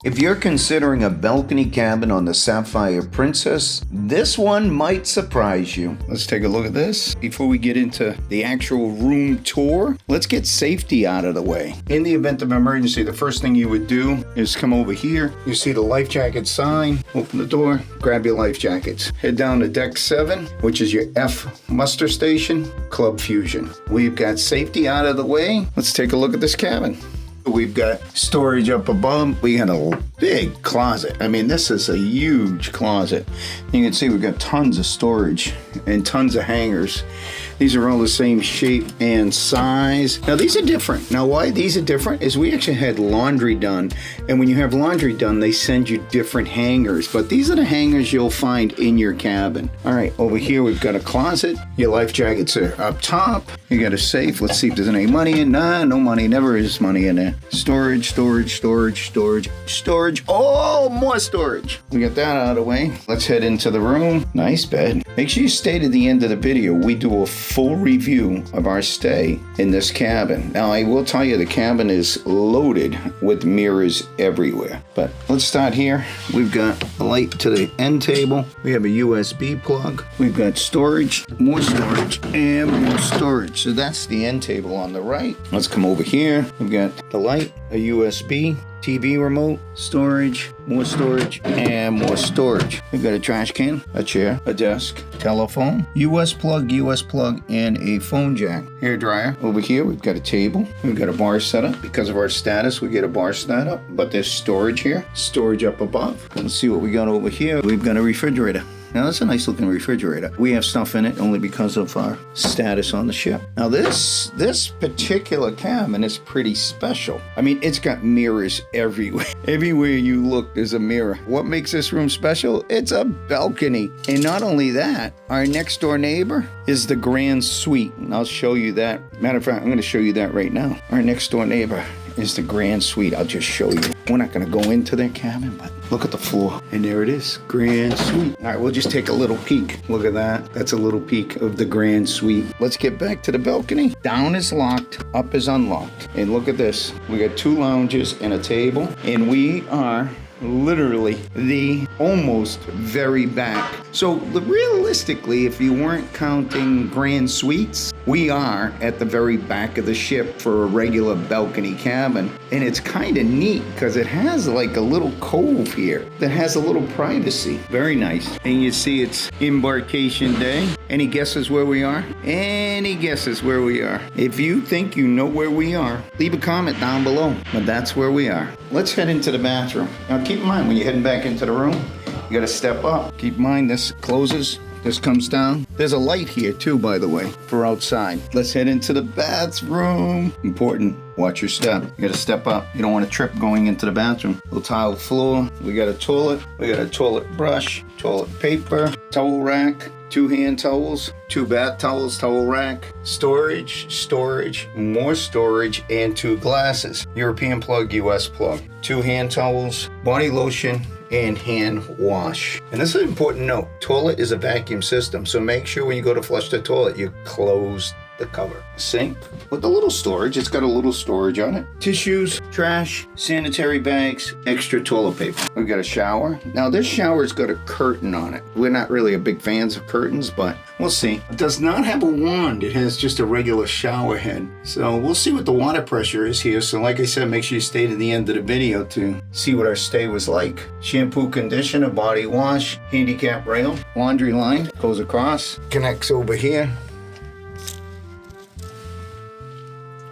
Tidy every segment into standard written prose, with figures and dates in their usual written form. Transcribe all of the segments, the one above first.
If you're considering a balcony cabin on the Sapphire Princess, this one might surprise you. Let's take a look at this. Before we get into the actual room tour, let's get safety out of the way. In the event of emergency, the first thing you would do is come over here. You see the life jacket sign. Open the door, grab your life jackets. Head down to deck 7, which is your F muster station, Club Fusion. We've got safety out of the way. Let's take a look at this cabin. We've got storage up above. We got a big closet. I mean, this is a huge closet. You can see we've got tons of storage and tons of hangers. These are all the same shape and size. Now, these are different. Now, why these are different is we actually had laundry done. And when you have laundry done, they send you different hangers. But these are the hangers you'll find in your cabin. All right, over here, we've got a closet. Your life jackets are up top. You got a safe. Let's see if there's any money in. Nah, no money. Never is money in there. Storage, storage, storage, storage, storage. Oh, more storage. We got that out of the way. Let's head into the room. Nice bed. Make sure you stay to the end of the video. We do a full review of our stay in this cabin. Now, I will tell you the cabin is loaded with mirrors everywhere. But let's start here. We've got a light to the end table. We have a USB plug. We've got storage, and more storage. So that's the end table on the right. Let's come over here. We've got the light, a USB, TV remote, storage, and more storage. We've got a trash can, a chair, a desk, telephone, US plug, and a phone jack. Hair dryer. Over here, we've got a table. We've got a bar setup. Because of our status, we get a bar setup, but there's storage here. Storage up above. Let's see what we got over here. We've got a refrigerator. Now, that's a nice looking refrigerator. We have stuff in it only because of our status on the ship. Now, this particular cabin is pretty special. I mean, it's got mirrors everywhere. Everywhere you look, there's a mirror. What makes this room special? It's a balcony. And not only that, our next door neighbor is the grand suite. And I'll show you that. Matter of fact, I'm going to show you that right now. Our next door neighbor is the grand suite. I'll just show you. We're not going to go into their cabin, but look at the floor. And there it is, grand suite. All right, we'll just take a little peek. Look at that. That's a little peek of the grand suite. Let's get back to the balcony. Down is locked, up is unlocked. And look at this. We got 2 lounges and a table. And we are literally the almost very back. So realistically, if you weren't counting grand suites, we are at the very back of the ship for a regular balcony cabin. And it's kind of neat because it has like a little cove here that has a little privacy. Very nice. And you see it's embarkation day. Any guesses where we are? Any guesses where we are? If you think you know where we are, leave a comment down below. But that's where we are. Let's head into the bathroom. Now keep in mind, when you're heading back into the room, you gotta step up. Keep in mind, this closes, this comes down. There's a light here too, by the way, for outside. Let's head into the bathroom. Important, watch your step. You gotta step up. You don't want to trip going into the bathroom. Little tile floor. We got a toilet. We got a toilet brush, toilet paper, towel rack, 2 hand towels, 2 bath towels, towel rack, storage, more storage, and 2 glasses. European plug, US plug. 2 hand towels, body lotion, and hand wash. And this is an important note. Toilet is a vacuum system, so make sure when you go to flush the toilet, you close the cover. Sink with a little storage. It's got a little storage on it. Tissues, trash, sanitary bags, extra toilet paper. We've got a shower. Now this shower's got a curtain on it. We're not really a big fans of curtains, but we'll see. It does not have a wand. It has just a regular shower head. So we'll see what the water pressure is here. So like I said, make sure you stay to the end of the video to see what our stay was like. Shampoo, conditioner, body wash, handicap rail, laundry line goes across, connects over here.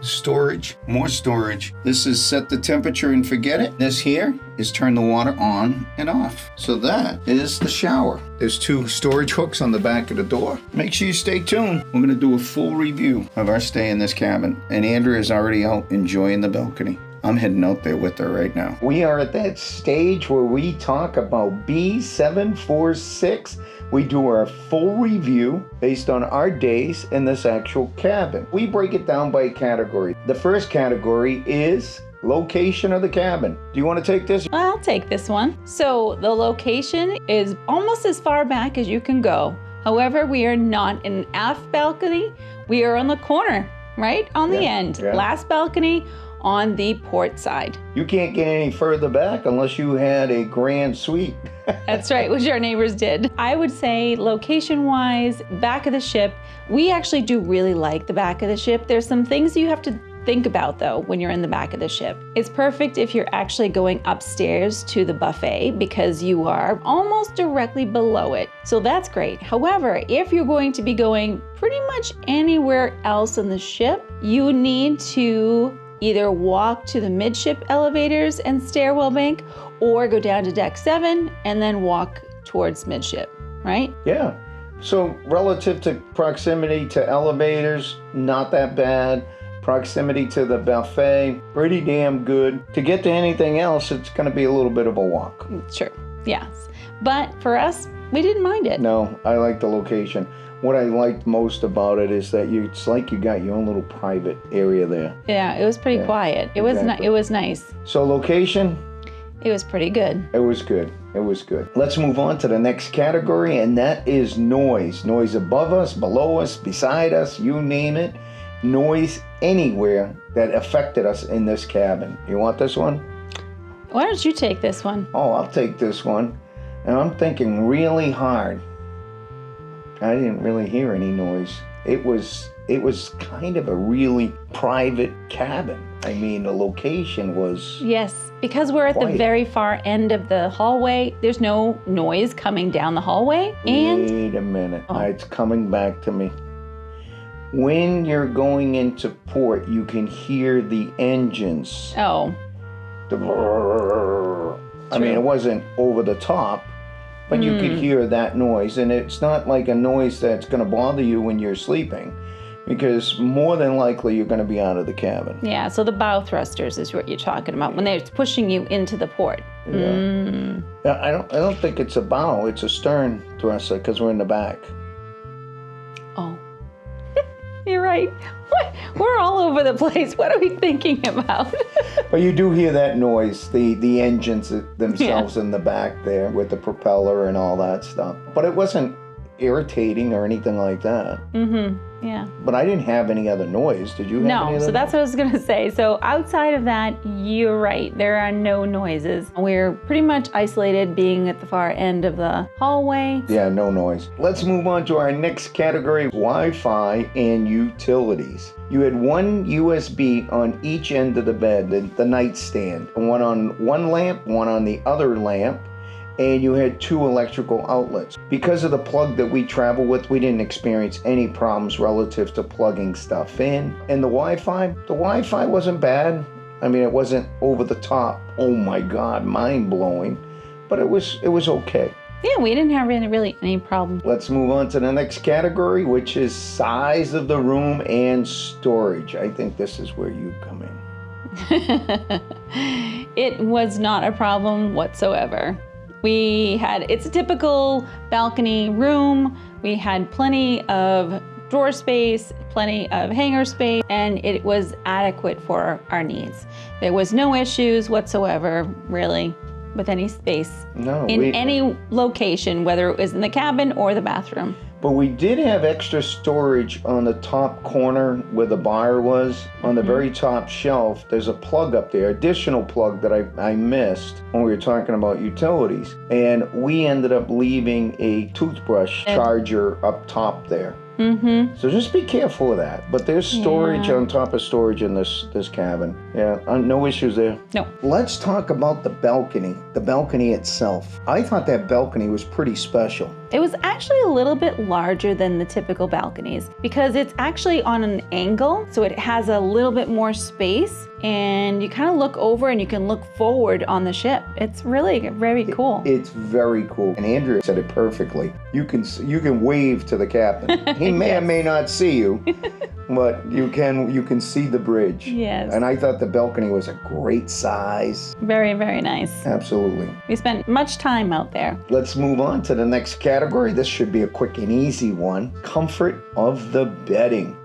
Storage, more storage. This is set the temperature and forget it. This here is turn the water on and off. So that is the shower. There's 2 storage hooks on the back of the door. Make sure you stay tuned. We're gonna do a full review of our stay in this cabin. And Andrea is already out enjoying the balcony. I'm heading out there with her right now. We are at that stage where we talk about B746. We do our full review based on our days in this actual cabin. We break it down by category. The first category is location of the cabin. Do you want to take this? I'll take this one. So the location is almost as far back as you can go. However, we are not in an aft balcony. We are on the corner, right? On the end. Yeah. Last balcony on the port side. You can't get any further back unless you had a grand suite. That's right, which our neighbors did. I would say location-wise, back of the ship, we actually do really like the back of the ship. There's some things you have to think about though when you're in the back of the ship. It's perfect if you're actually going upstairs to the buffet because you are almost directly below it. So that's great. However, if you're going to be going pretty much anywhere else in the ship, you need to either walk to the midship elevators and stairwell bank or go down to deck 7 and then walk towards midship, right? Yeah. So relative to proximity to elevators, not that bad. Proximity to the buffet, pretty damn good. To get to anything else, it's going to be a little bit of a walk. Sure, yes. But for us, we didn't mind it. No, I like the location. What I liked most about it is that it's like you got your own little private area there. Yeah, it was pretty quiet. It exactly. was nice. So location? It was pretty good. It was good. It was good. Let's move on to the next category, and that is noise. Noise above us, below us, beside us, you name it. Noise anywhere that affected us in this cabin. You want this one? Why don't you take this one? Oh, I'll take this one. And I'm thinking really hard. I didn't really hear any noise. It was kind of a really private cabin. I mean, the location was... Yes, because we're at the very far end of the hallway, there's no noise coming down the hallway. And wait a minute. It's coming back to me. When you're going into port, you can hear the engines. Oh. I mean, it wasn't over the top, but you could hear that noise. And it's not like a noise that's going to bother you when you're sleeping, because more than likely you're going to be out of the cabin. Yeah, so the bow thrusters is what you're talking about, when they're pushing you into the port. Yeah. Yeah, I don't think it's a bow, it's a stern thruster, because we're in the back. Oh. You're right. What? We're all over the place. What are we thinking about? But you do hear that noise, the engines themselves in the back there with the propeller and all that stuff. But it wasn't irritating or anything like that. Yeah. But I didn't have any other noise. Did you have any other No, so that's what I was going to say. So outside of that, you're right. There are no noises. We're pretty much isolated being at the far end of the hallway. Yeah, no noise. Let's move on to our next category, Wi-Fi and utilities. You had one USB on each end of the bed, the nightstand. One on one lamp, one on the other lamp. And you had 2 electrical outlets. Because of the plug that we travel with, we didn't experience any problems relative to plugging stuff in. And the Wi-Fi wasn't bad. I mean, it wasn't over the top, oh my God, mind-blowing, but it was okay. Yeah, we didn't have really any problem. Let's move on to the next category, which is size of the room and storage. I think this is where you come in. It was not a problem whatsoever. It's a typical balcony room. We had plenty of drawer space, plenty of hanger space, and it was adequate for our needs. There was no issues whatsoever, really, with any space in any location, whether it was in the cabin or the bathroom. But we did have extra storage on the top corner where the bar was. On the very top shelf, there's a plug up there, additional plug that I missed when we were talking about utilities. And we ended up leaving a toothbrush charger up top there. So just be careful of that. But there's storage on top of storage in this cabin. Yeah, no issues there. No. Let's talk about the balcony itself. I thought that balcony was pretty special. It was actually a little bit larger than the typical balconies because it's actually on an angle, so it has a little bit more space, and you kind of look over and you can look forward on the ship. It's really very cool. It's very cool. And Andrea said it perfectly. You can wave to the captain. He may or may not see you, but you can see the bridge. Yes. And I thought the balcony was a great size. Very, very nice. Absolutely. We spent much time out there. Let's move on to the next category. This should be a quick and easy one. Comfort of the bedding.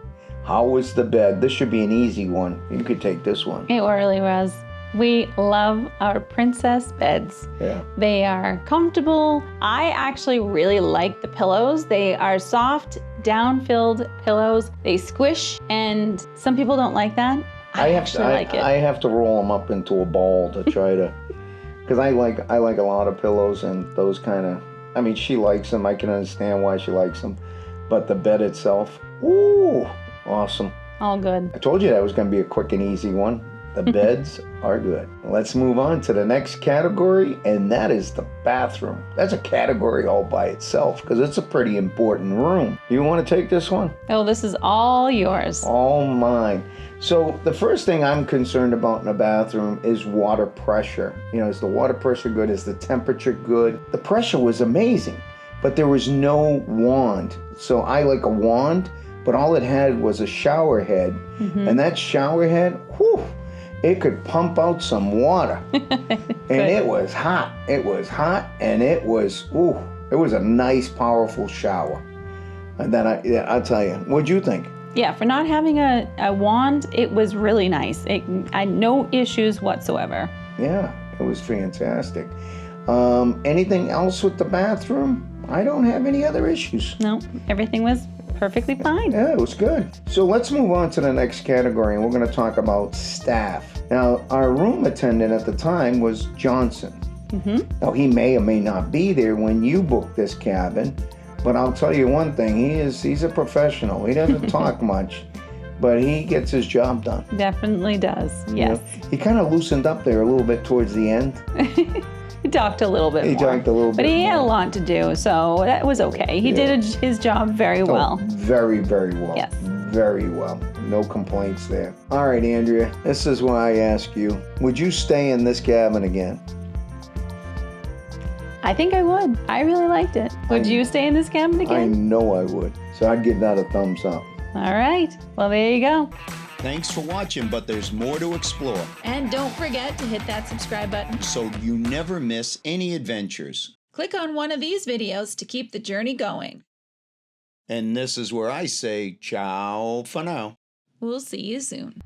How was the bed? This should be an easy one. You could take this one. It really was. We love our princess beds. Yeah. They are comfortable. I actually really like the pillows. They are soft, down-filled pillows. They squish, and some people don't like that. I actually like it. I have to roll them up into a ball to try to, because I like a lot of pillows and those kind of. I mean, she likes them. I can understand why she likes them, but the bed itself, ooh, awesome. All good. I told you that was going to be a quick and easy one. The beds are good. Let's move on to the next category, and that is the bathroom. That's a category all by itself because it's a pretty important room. You want to take this one? Oh, this is all yours. All mine. So the first thing I'm concerned about in a bathroom is water pressure. You know, is the water pressure good? Is the temperature good? The pressure was amazing, but there was no wand. So I like a wand, but all it had was a shower head. And that shower head, whew, it could pump out some water. And it was hot. It was hot, and it was a nice, powerful shower. And then I'll tell you, what'd you think? Yeah, for not having a wand, it was really nice. I had no issues whatsoever. Yeah, it was fantastic. Anything else with the bathroom? I don't have any other issues. No, everything was perfectly fine. Yeah, it was good. So let's move on to the next category, and we're going to talk about staff. Now, our room attendant at the time was Johnson. Now, he may or may not be there when you book this cabin, but I'll tell you one thing, he's a professional. He doesn't talk much, but he gets his job done. Definitely does, yes. You know, he kind of loosened up there a little bit towards the end. He talked a little bit more. He talked a little bit But he had a more. lot to do, so that was okay. He did his job very well. Very, very well. Yes. Very well. No complaints there. All right, Andrea, this is why I ask you, would you stay in this cabin again? I think I would. I really liked it. Would you stay in this cabin I again? know I would. So I'd give that a thumbs up. All right. Well, there you go. Thanks for watching, but there's more to explore, And don't forget to hit that subscribe button. so you never miss any adventures. Click on one of these videos to keep the journey going. And this is where I say ciao for now. We'll see you soon.